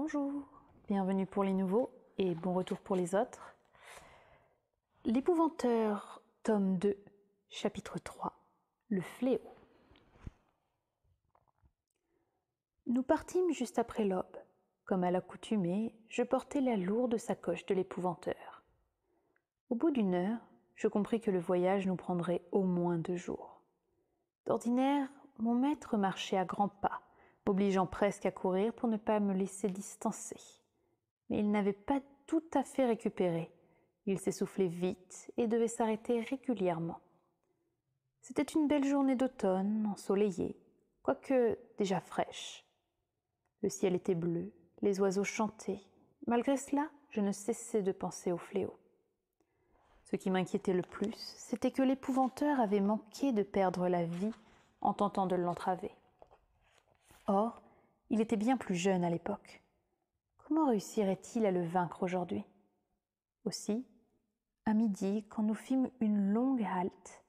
Bonjour, bienvenue pour les nouveaux et bon retour pour les autres. L'Épouvanteur, tome 2, chapitre 3, le fléau. Nous partîmes juste après l'aube. Comme à l'accoutumée, je portais la lourde sacoche de l'Épouvanteur. Au bout d'une heure, je compris que le voyage nous prendrait au moins 2 jours. D'ordinaire, mon maître marchait à grands pas, m'obligeant presque à courir pour ne pas me laisser distancer. Mais il n'avait pas tout à fait récupéré. Il s'essoufflait vite et devait s'arrêter régulièrement. C'était une belle journée d'automne, ensoleillée, quoique déjà fraîche. Le ciel était bleu, les oiseaux chantaient. Malgré cela, je ne cessais de penser au fléau. Ce qui m'inquiétait le plus, c'était que l'Épouvanteur avait manqué de perdre la vie en tentant de l'entraver. Or, il était bien plus jeune à l'époque. Comment réussirait-il à le vaincre aujourd'hui? Aussi, à midi, quand nous fîmes une longue halte,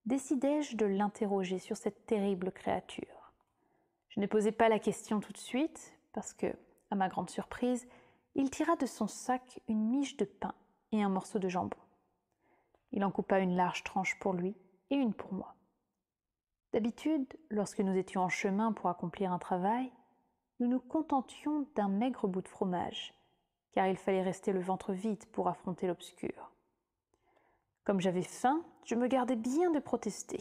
décidai-je de l'interroger sur cette terrible créature. Je ne posai pas la question tout de suite, parce que, à ma grande surprise, il tira de son sac une miche de pain et un morceau de jambon. Il en coupa une large tranche pour lui et une pour moi. D'habitude, lorsque nous étions en chemin pour accomplir un travail, nous nous contentions d'un maigre bout de fromage, car il fallait rester le ventre vide pour affronter l'obscur. Comme j'avais faim, je me gardais bien de protester.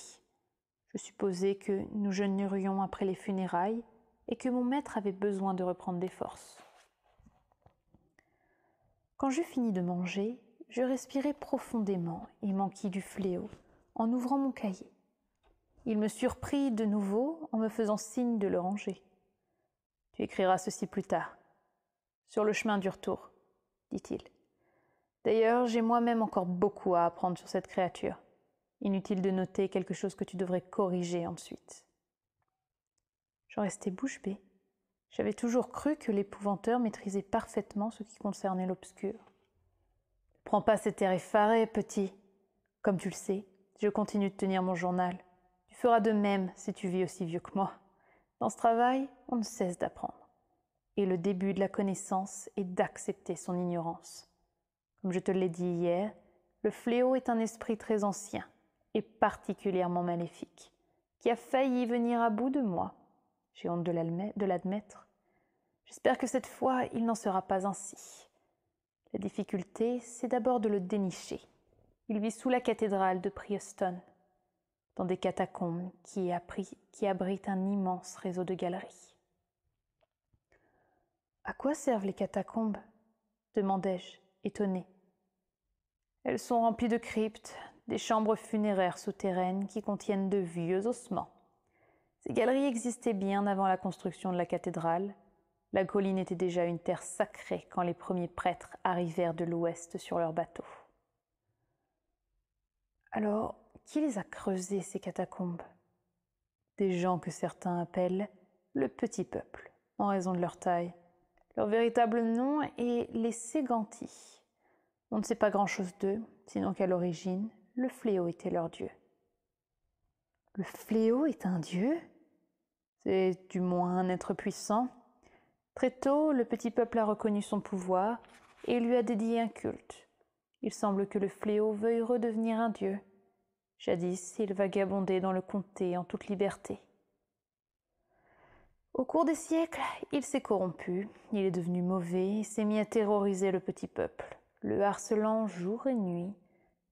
Je supposais que nous jeûnerions après les funérailles et que mon maître avait besoin de reprendre des forces. Quand j'eus fini de manger, je respirai profondément et m'enquis du fléau en ouvrant mon cahier. Il me surprit de nouveau en me faisant signe de le ranger. « Tu écriras ceci plus tard, sur le chemin du retour, » dit-il. « D'ailleurs, j'ai moi-même encore beaucoup à apprendre sur cette créature. Inutile de noter quelque chose que tu devrais corriger ensuite. » J'en restais bouche bée. J'avais toujours cru que l'Épouvanteur maîtrisait parfaitement ce qui concernait l'obscur. « Ne prends pas cet air effaré, petit. Comme tu le sais, je continue de tenir mon journal. Tu feras de même si tu vis aussi vieux que moi. Dans ce travail, on ne cesse d'apprendre. Et le début de la connaissance est d'accepter son ignorance. Comme je te l'ai dit hier, le fléau est un esprit très ancien et particulièrement maléfique, qui a failli venir à bout de moi. J'ai honte de l'admettre. J'espère que cette fois, il n'en sera pas ainsi. La difficulté, c'est d'abord de le dénicher. Il vit sous la cathédrale de Prieston, dans des catacombes qui abritent un immense réseau de galeries. « À quoi servent les catacombes » demandai-je, étonné. « Elles sont remplies de cryptes, des chambres funéraires souterraines qui contiennent de vieux ossements. Ces galeries existaient bien avant la construction de la cathédrale. La colline était déjà une terre sacrée quand les premiers prêtres arrivèrent de l'ouest sur leurs bateaux. » Alors, qui les a creusées, ces catacombes? Des gens que certains appellent le petit peuple, en raison de leur taille. Leur véritable nom est les Ségantis. On ne sait pas grand-chose d'eux, sinon qu'à l'origine, le fléau était leur dieu. Le fléau est un dieu? C'est du moins un être puissant. Très tôt, le petit peuple a reconnu son pouvoir et lui a dédié un culte. Il semble que le fléau veuille redevenir un dieu. Jadis, il vagabondait dans le comté en toute liberté. Au cours des siècles, il s'est corrompu, il est devenu mauvais et s'est mis à terroriser le petit peuple, le harcelant jour et nuit,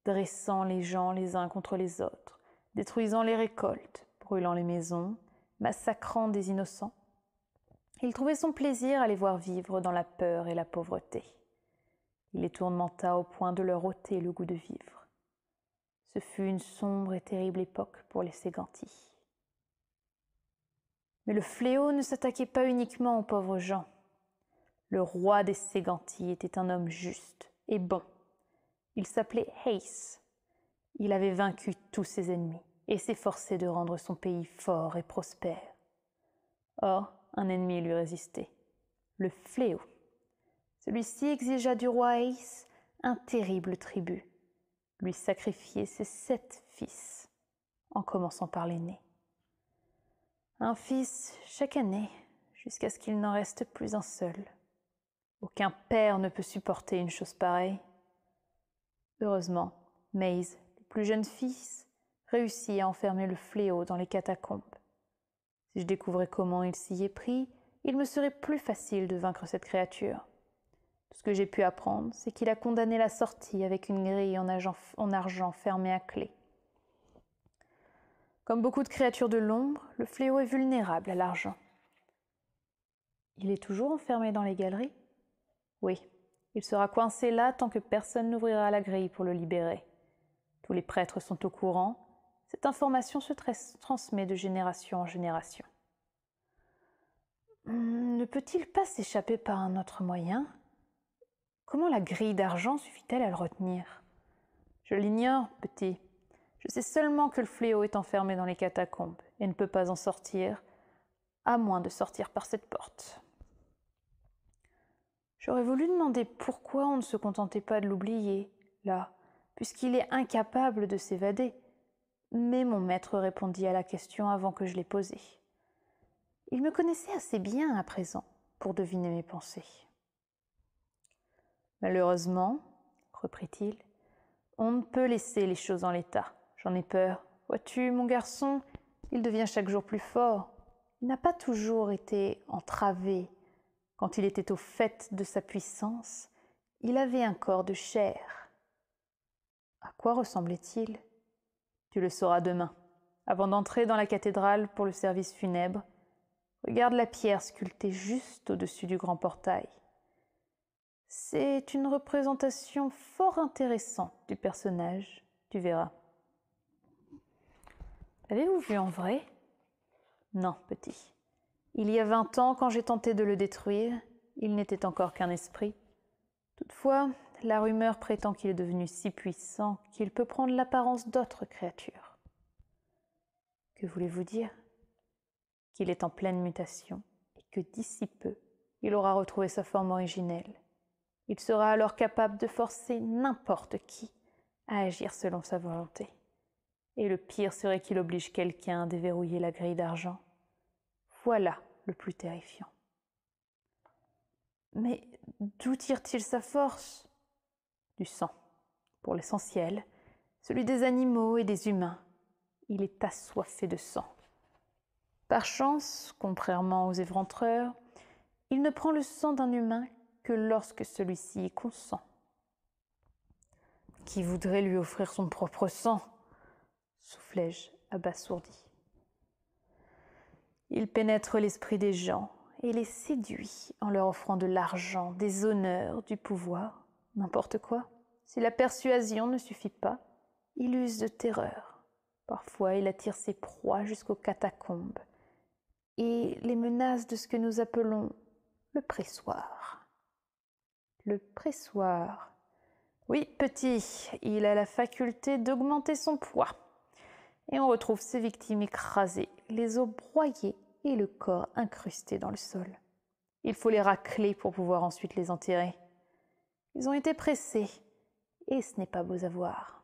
dressant les gens les uns contre les autres, détruisant les récoltes, brûlant les maisons, massacrant des innocents. Il trouvait son plaisir à les voir vivre dans la peur et la pauvreté. Il les tourmenta au point de leur ôter le goût de vivre. Ce fut une sombre et terrible époque pour les Ségantis. Mais le fléau ne s'attaquait pas uniquement aux pauvres gens. Le roi des Ségantis était un homme juste et bon. Il s'appelait Haïs. Il avait vaincu tous ses ennemis et s'efforçait de rendre son pays fort et prospère. Or, un ennemi lui résistait, le fléau. Celui-ci exigea du roi Haïs un terrible tribut, lui sacrifier ses 7 fils, en commençant par l'aîné. Un fils chaque année, jusqu'à ce qu'il n'en reste plus un seul. Aucun père ne peut supporter une chose pareille. Heureusement, Maze, le plus jeune fils, réussit à enfermer le fléau dans les catacombes. Si je découvrais comment il s'y est pris, il me serait plus facile de vaincre cette créature. Tout ce que j'ai pu apprendre, c'est qu'il a condamné la sortie avec une grille en argent fermée à clé. Comme beaucoup de créatures de l'ombre, le fléau est vulnérable à l'argent. Il est toujours enfermé dans les galeries ? Oui, il sera coincé là tant que personne n'ouvrira la grille pour le libérer. Tous les prêtres sont au courant. Cette information se transmet de génération en génération. Ne peut-il pas s'échapper par un autre moyen ? Comment la grille d'argent suffit-elle à le retenir ? Je l'ignore, petit. Je sais seulement que le fléau est enfermé dans les catacombes et ne peut pas en sortir, à moins de sortir par cette porte. J'aurais voulu demander pourquoi on ne se contentait pas de l'oublier, là, puisqu'il est incapable de s'évader. Mais mon maître répondit à la question avant que je l'ai posée. Il me connaissait assez bien à présent pour deviner mes pensées. Malheureusement, reprit-il, on ne peut laisser les choses en l'état. J'en ai peur. Vois-tu, mon garçon, il devient chaque jour plus fort. Il n'a pas toujours été entravé. Quand il était au fait de sa puissance, il avait un corps de chair. À quoi ressemblait-il ? Tu le sauras demain. Avant d'entrer dans la cathédrale pour le service funèbre, regarde la pierre sculptée juste au-dessus du grand portail. C'est une représentation fort intéressante du personnage, tu verras. L'avez-vous vu en vrai ? Non, petit. Il y a 20 ans, quand j'ai tenté de le détruire, il n'était encore qu'un esprit. Toutefois, la rumeur prétend qu'il est devenu si puissant qu'il peut prendre l'apparence d'autres créatures. Que voulez-vous dire ? Qu'il est en pleine mutation et que d'ici peu, il aura retrouvé sa forme originelle. Il sera alors capable de forcer n'importe qui à agir selon sa volonté. Et le pire serait qu'il oblige quelqu'un à déverrouiller la grille d'argent. Voilà le plus terrifiant. Mais d'où tire-t-il sa force ? Du sang, pour l'essentiel, celui des animaux et des humains. Il est assoiffé de sang. Par chance, contrairement aux éventreurs, il ne prend le sang d'un humain que lorsque celui-ci y consent. Qui voudrait lui offrir son propre sang ? Soufflai-je, abasourdi. Il pénètre l'esprit des gens et les séduit en leur offrant de l'argent, des honneurs, du pouvoir, n'importe quoi. Si la persuasion ne suffit pas, il use de terreur. Parfois, il attire ses proies jusqu'aux catacombes et les menace de ce que nous appelons le pressoir. Le pressoir. Oui, petit, il a la faculté d'augmenter son poids. Et on retrouve ses victimes écrasées, les os broyés et le corps incrusté dans le sol. Il faut les racler pour pouvoir ensuite les enterrer. Ils ont été pressés, et ce n'est pas beau à voir.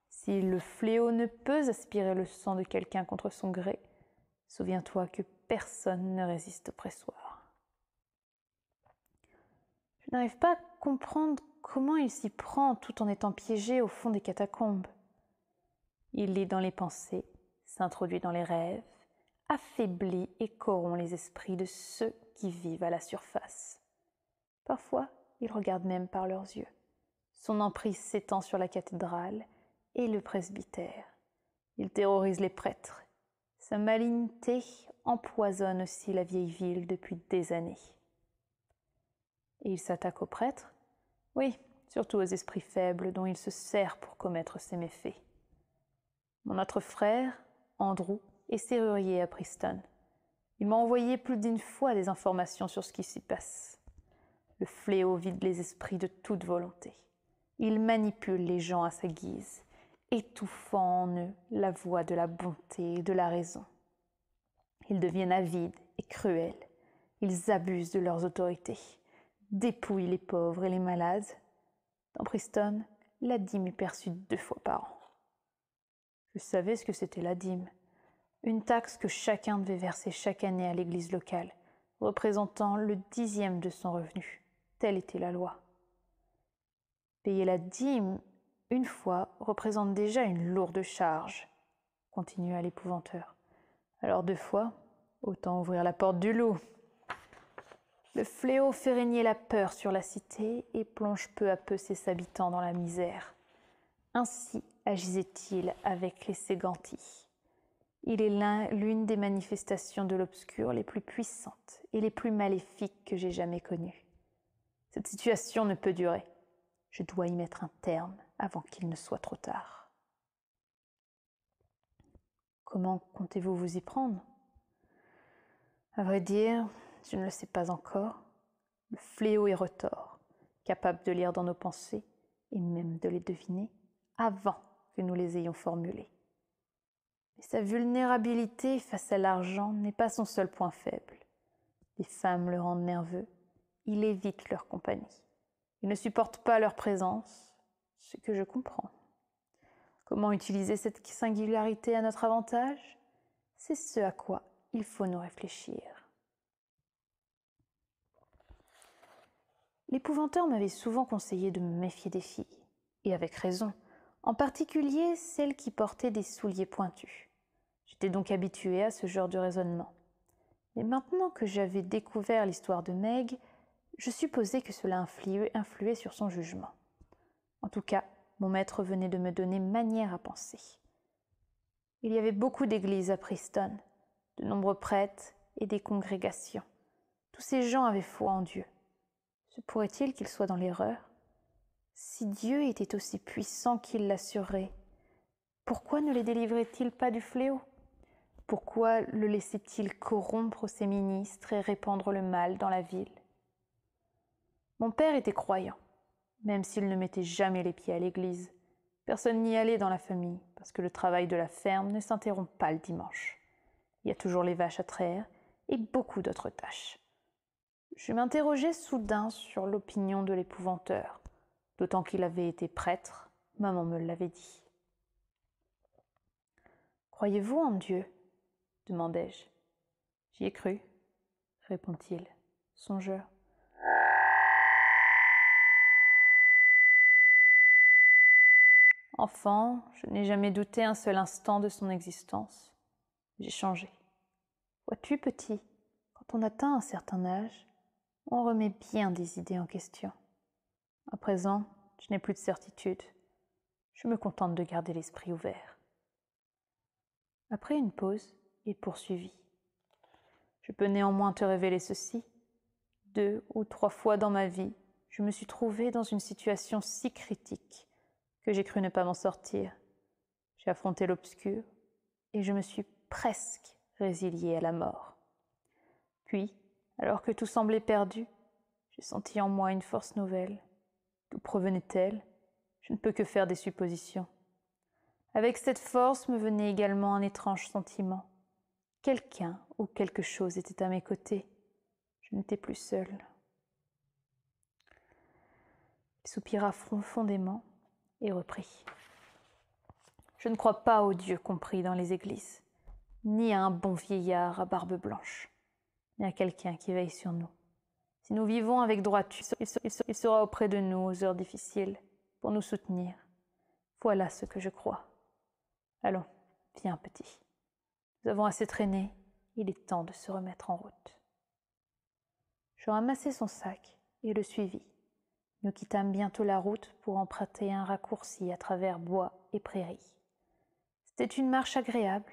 Si le fléau ne peut aspirer le sang de quelqu'un contre son gré, souviens-toi que personne ne résiste au pressoir. Je n'arrive pas à comprendre comment il s'y prend tout en étant piégé au fond des catacombes. Il lit dans les pensées, s'introduit dans les rêves, affaiblit et corrompt les esprits de ceux qui vivent à la surface. Parfois, il regarde même par leurs yeux. Son emprise s'étend sur la cathédrale et le presbytère. Il terrorise les prêtres. Sa malignité empoisonne aussi la vieille ville depuis des années. Et il s'attaque aux prêtres ? Oui, surtout aux esprits faibles dont il se sert pour commettre ses méfaits. Mon autre frère, Andrew, est serrurier à Preston. Il m'a envoyé plus d'une fois des informations sur ce qui s'y passe. Le fléau vide les esprits de toute volonté. Il manipule les gens à sa guise, étouffant en eux la voix de la bonté et de la raison. Ils deviennent avides et cruels. Ils abusent de leurs autorités, dépouillent les pauvres et les malades. Dans Preston, la dîme est perçue 2 fois par an. Je savais ce que c'était la dîme, une taxe que chacun devait verser chaque année à l'église locale, représentant le 10e de son revenu. Telle était la loi. Payer la dîme une fois représente déjà une lourde charge, continua l'épouvanteur. Alors 2 fois, autant ouvrir la porte du loup. Le fléau fait régner la peur sur la cité et plonge peu à peu ses habitants dans la misère. Ainsi agissait-il avec les Ségantis. Il est l'une des manifestations de l'obscur les plus puissantes et les plus maléfiques que j'ai jamais connues. Cette situation ne peut durer. Je dois y mettre un terme avant qu'il ne soit trop tard. Comment comptez-vous vous y prendre ? À vrai dire, je ne le sais pas encore. Le fléau est retors, capable de lire dans nos pensées et même de les deviner avant que nous les ayons formulées. Mais sa vulnérabilité face à l'argent n'est pas son seul point faible. Les femmes le rendent nerveux, il évite leur compagnie. Il ne supporte pas leur présence, ce que je comprends. Comment utiliser cette singularité à notre avantage ? C'est ce à quoi il faut nous réfléchir. L'épouvanteur m'avait souvent conseillé de me méfier des filles, et avec raison, en particulier celles qui portaient des souliers pointus. J'étais donc habituée à ce genre de raisonnement. Mais maintenant que j'avais découvert l'histoire de Meg, je supposais que cela influait sur son jugement. En tout cas, mon maître venait de me donner manière à penser. Il y avait beaucoup d'églises à Preston, de nombreux prêtres et des congrégations. Tous ces gens avaient foi en Dieu. Se pourrait-il qu'il soit dans l'erreur ? Si Dieu était aussi puissant qu'il l'assurait, pourquoi ne les délivrait-il pas du fléau ? Pourquoi le laissait-il corrompre ses ministres et répandre le mal dans la ville ? Mon père était croyant, même s'il ne mettait jamais les pieds à l'église. Personne n'y allait dans la famille, parce que le travail de la ferme ne s'interrompt pas le dimanche. Il y a toujours les vaches à traire et beaucoup d'autres tâches. Je m'interrogeais soudain sur l'opinion de l'épouvanteur, d'autant qu'il avait été prêtre, maman me l'avait dit. « Croyez-vous en Dieu ?» demandai-je. « J'y ai cru, » répond-il, songeur. Enfant, je n'ai jamais douté un seul instant de son existence. J'ai changé. Vois-tu, petit, quand on atteint un certain âge, on remet bien des idées en question. À présent, je n'ai plus de certitude. Je me contente de garder l'esprit ouvert. Après une pause, il poursuivit. Je peux néanmoins te révéler ceci. 2 ou 3 fois dans ma vie, je me suis trouvée dans une situation si critique que j'ai cru ne pas m'en sortir. J'ai affronté l'obscur et je me suis presque résiliée à la mort. Puis, alors que tout semblait perdu, j'ai senti en moi une force nouvelle. D'où provenait-elle ? Je ne peux que faire des suppositions. Avec cette force me venait également un étrange sentiment. Quelqu'un ou quelque chose était à mes côtés. Je n'étais plus seule. Il soupira profondément et reprit. Je ne crois pas au Dieu compris dans les églises, ni à un bon vieillard à barbe blanche, mais à quelqu'un qui veille sur nous. Si nous vivons avec droiture, il sera auprès de nous aux heures difficiles pour nous soutenir. Voilà ce que je crois. Allons, viens petit. Nous avons assez traîné, il est temps de se remettre en route. Je ramassai son sac et le suivis. Nous quittâmes bientôt la route pour emprunter un raccourci à travers bois et prairies. C'était une marche agréable.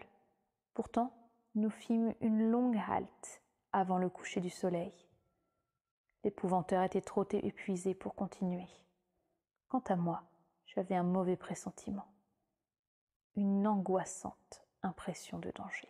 Pourtant, nous fîmes une longue halte avant le coucher du soleil. L'épouvanteur était trop épuisé pour continuer. Quant à moi, j'avais un mauvais pressentiment, une angoissante impression de danger.